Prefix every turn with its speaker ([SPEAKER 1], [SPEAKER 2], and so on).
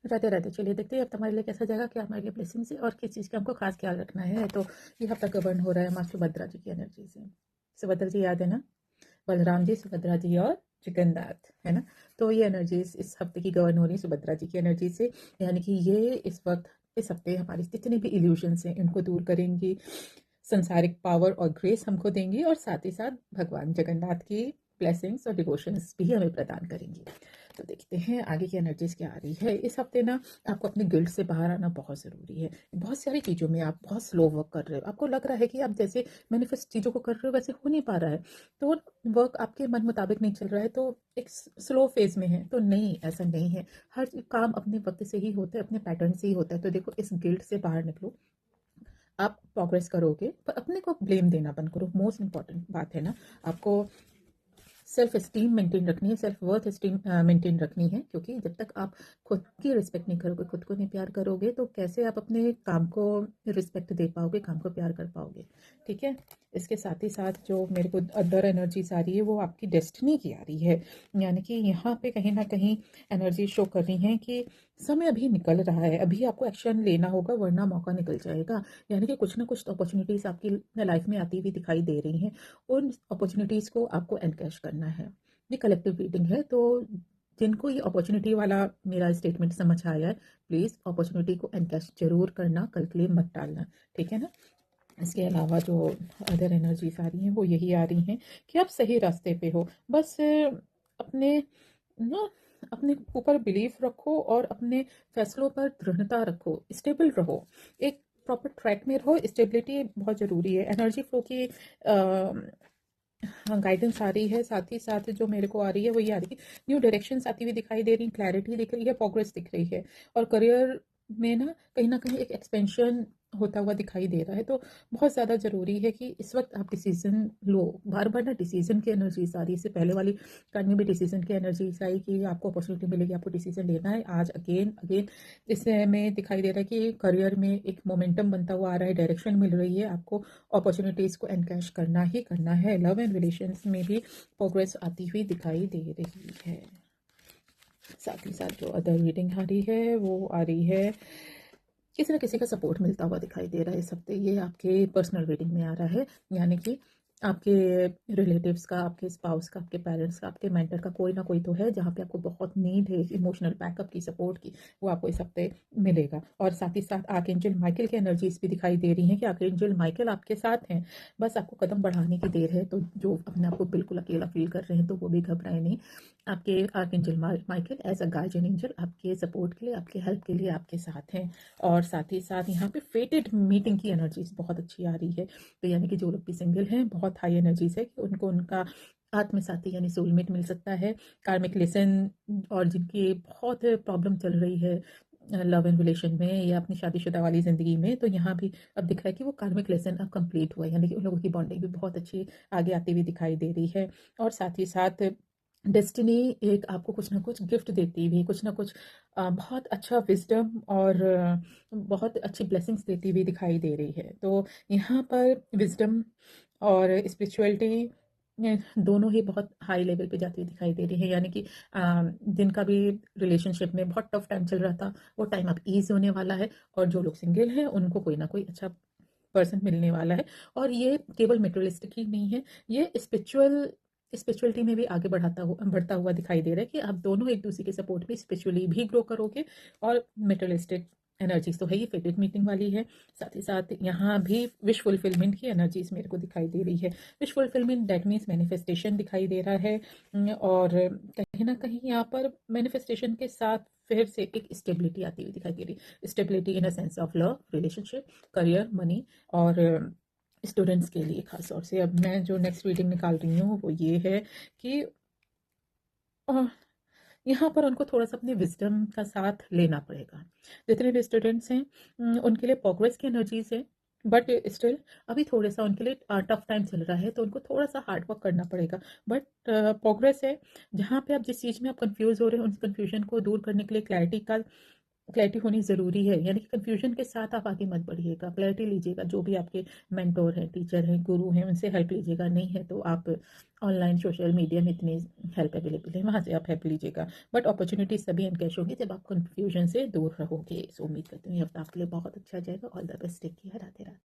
[SPEAKER 1] राधे राधे। चलिए देखते हैं अब तुम्हारे लिए कैसा जाएगा, क्या हमारे लिए ब्लेसिंग्स है और किस चीज़ का हमको खास ख्याल रखना है। तो ये हफ्ता गवर्न हो रहा है माँ सुभद्रा जी की एनर्जी से। सुभद्रा जी याद है ना, बलराम जी, सुभद्रा जी और जगन्नाथ, है ना। तो ये एनर्जीज इस हफ्ते की गवर्न हो रही है सुभद्रा जी की एनर्जी से। यानी कि ये इस वक्त इस हफ्ते हमारी जितने भी इल्यूशंस हैं इनको दूर करेंगी, संसारिक पावर और ग्रेस हमको देंगी और साथ ही साथ भगवान जगन्नाथ की ब्लेसिंग्स और डिवोशंस भी हमें प्रदान करेंगी। तो देखते हैं आगे की एनर्जीज क्या आ रही है इस हफ्ते ना। आपको अपने गिल्ट से बाहर आना बहुत ज़रूरी है। बहुत सारी चीज़ों में आप बहुत स्लो वर्क कर रहे हो, आपको लग रहा है कि आप जैसे मैनिफेस्ट चीज़ों को कर रहे हो वैसे हो नहीं पा रहा है, तो वर्क आपके मन मुताबिक नहीं चल रहा है, तो एक स्लो फेज में है। तो नहीं, ऐसा नहीं है। हर काम अपने वक्त से ही होता है, अपने पैटर्न से ही होता है। तो देखो, इस गिल्ट से बाहर निकलो, आप प्रोग्रेस करोगे, पर अपने को ब्लेम देना बंद करो। मोस्ट इंपॉर्टेंट बात है ना, आपको सेल्फ एस्टीम मेंटेन रखनी है, सेल्फ वर्थ एस्टीम मेंटेन रखनी है। क्योंकि जब तक आप खुद की रिस्पेक्ट नहीं करोगे, खुद को नहीं प्यार करोगे, तो कैसे आप अपने काम को रिस्पेक्ट दे पाओगे, काम को प्यार कर पाओगे। ठीक है। इसके साथ ही साथ जो मेरे को अदर एनर्जीज आ रही है वो आपकी डेस्टिनी की आ रही है। यानी कि यहाँ पे कहीं ना कहीं एनर्जी शो कर रही हैं कि समय अभी निकल रहा है, अभी आपको एक्शन लेना होगा वरना मौका निकल जाएगा। यानी कि कुछ ना कुछ अपॉर्चुनिटीज़ आपकी लाइफ में आती हुई दिखाई दे रही हैं, उन अपॉर्चुनिटीज़ को आपको एनकैश करना है। ये कलेक्टिव रीडिंग है, तो जिनको ये अपॉर्चुनिटी वाला मेरा स्टेटमेंट समझ आया है, प्लीज़ अपॉर्चुनिटी को एनकैश जरूर करना, कल के लिए मत टालना। ठीक है ना। इसके अलावा जो अदर एनर्जीज आ रही हैं वो यही आ रही हैं कि आप सही रास्ते पे हो। बस अपने ना अपने ऊपर बिलीफ रखो और अपने फैसलों पर दृढ़ता रखो, स्टेबल रहो, एक प्रॉपर ट्रैक में रहो। स्टेबिलिटी बहुत ज़रूरी है। एनर्जी फ्लो की हाँ, गाइडेंस आ रही है। साथ ही साथ जो मेरे को आ रही है वो ये आ रही है, न्यू डायरेक्शंस आती हुई दिखाई दे रही, क्लैरिटी दिख रही है, प्रोग्रेस दिख रही है। और करियर में ना कहीं एक एक्सपेंशन होता हुआ दिखाई दे रहा है। तो बहुत ज़्यादा ज़रूरी है कि इस वक्त आप डिसीजन लो। बार बार ना डिसीजन की एनर्जीज आ रही है। इससे पहले वाली कार्ड में भी डिसीजन की एनर्जीज आई कि आपको अपॉर्चुनिटी मिलेगी, आपको डिसीजन लेना है। आज अगेन अगेन इसमें दिखाई दे रहा है कि करियर में एक मोमेंटम बनता हुआ आ रहा है, डायरेक्शन मिल रही है आपको, अपॉर्चुनिटीज़ को एनकैश करना ही करना है। लव एंड रिलेशंस में भी प्रोग्रेस आती हुई दिखाई दे रही है। साथ ही साथ जो अदर रीडिंग आ रही है वो आ रही है, किसी न किसी का सपोर्ट मिलता हुआ दिखाई दे रहा है इस हफ्ते। ये आपके पर्सनल रीडिंग में आ रहा है। यानी कि आपके रिलेटिव्स का, आपके स्पाउस का, आपके पेरेंट्स का, आपके मेंटर का कोई ना कोई तो है जहाँ पे आपको बहुत नीड है इमोशनल बैकअप की, सपोर्ट की। वो आपको इस हफ्ते मिलेगा। और साथ ही साथ आर्कएंजल माइकल की एनर्जीज भी दिखाई दे रही हैं कि आर्कएंजल माइकल आपके साथ हैं, बस आपको कदम बढ़ाने की देर है। तो जो अपने आप को बिल्कुल अकेला फील कर रहे हैं तो वो भी घबराए नहीं। आपके archangel Michael as a guardian angel आपके सपोर्ट के लिए, आपके हेल्प के लिए आपके साथ हैं। और साथ ही साथ यहाँ पे फेटेड मीटिंग की एनर्जीज बहुत अच्छी आ रही है। तो यानी कि जो लोग भी सिंगल हैं, बहुत हाई एनर्जीज है कि उनको उनका आत्मसाथी यानी सोलमेट मिल सकता है। कार्मिक लेसन, और जिनकी बहुत प्रॉब्लम चल रही है लव एंड रिलेशन में या अपनी शादीशुदा वाली ज़िंदगी में, तो यहाँ भी अब दिख रहा है कि वो कार्मिक लेसन अब कंप्लीट हुआ है। यानी कि उन लोगों की बॉन्डिंग भी बहुत अच्छी आगे आती हुई दिखाई दे रही है। और साथ ही साथ डेस्टिनी एक आपको कुछ ना कुछ गिफ्ट देती हुई, कुछ ना कुछ बहुत अच्छा विजडम और बहुत अच्छी ब्लेसिंग्स देती हुई दिखाई दे रही है। तो यहाँ पर विजडम और स्पिरिचुअलिटी दोनों ही बहुत हाई लेवल पे जाती हुई दिखाई दे रही है। यानी कि जिनका भी रिलेशनशिप में बहुत टफ टाइम चल रहा था, वो टाइम अब ईज होने वाला है। और जो लोग सिंगल हैं उनको कोई ना कोई अच्छा पर्सन मिलने वाला है। और ये केवल मेटेरियलिस्टिक ही नहीं है, ये स्पिरिचुअलिटी में भी आगे बढ़ता हुआ दिखाई दे रहा है कि आप दोनों एक दूसरे के सपोर्ट में स्पिरिचुअली भी ग्रो करोगे। और मेटेरियलिस्टिक एनर्जीज तो है, ये फेवरेट मीटिंग वाली है। साथ ही साथ यहाँ भी विश फुलफिलमेंट की एनर्जीज मेरे को दिखाई दे रही है। Wish fulfilment that means manifestation दिखाई दे रहा है। और कहीं ना कहीं यहाँ पर मैनिफेस्टेशन के साथ फिर से एक स्टेबिलिटी आती हुई दिखाई दे रही है। Stability in a sense of love, relationship, career, money. और स्टूडेंट्स के लिए खास तौर से अब मैं जो नेक्स्ट रीडिंग निकाल रही हूँ वो ये है कि अ, यहाँ पर उनको थोड़ा सा अपने विजडम का साथ लेना पड़ेगा। जितने भी स्टूडेंट्स हैं उनके लिए प्रोग्रेस की एनर्जीज है, बट स्टिल अभी थोड़ा सा उनके लिए टफ टाइम चल रहा है, तो उनको थोड़ा सा हार्ड वर्क करना पड़ेगा। बट प्रोग्रेस है। जहाँ पे आप जिस चीज़ में आप कंफ्यूज हो रहे हैं, उस कंफ्यूजन को दूर करने के लिए क्लैरिटी का क्लैरिटी होनी ज़रूरी है, यानी कि कन्फ्यूजन के साथ आप आगे मत बढ़िएगा, क्लैरिटी लीजिएगा। जो भी आपके मेंटोर हैं, टीचर हैं, गुरु हैं, उनसे हेल्प लीजिएगा। नहीं है तो आप ऑनलाइन सोशल मीडिया में इतनी हेल्प अवेलेबल है, वहाँ से आप हेल्प लीजिएगा। बट अपॉर्चुनिटीज तभी एनकैश होंगी जब आप कन्फ्यूजन से दूर रहोगे। सो उम्मीद करती हूँ ये हफ्ता आपके लिए बहुत अच्छा जाएगा। All the best, take care, Radhe Radhe.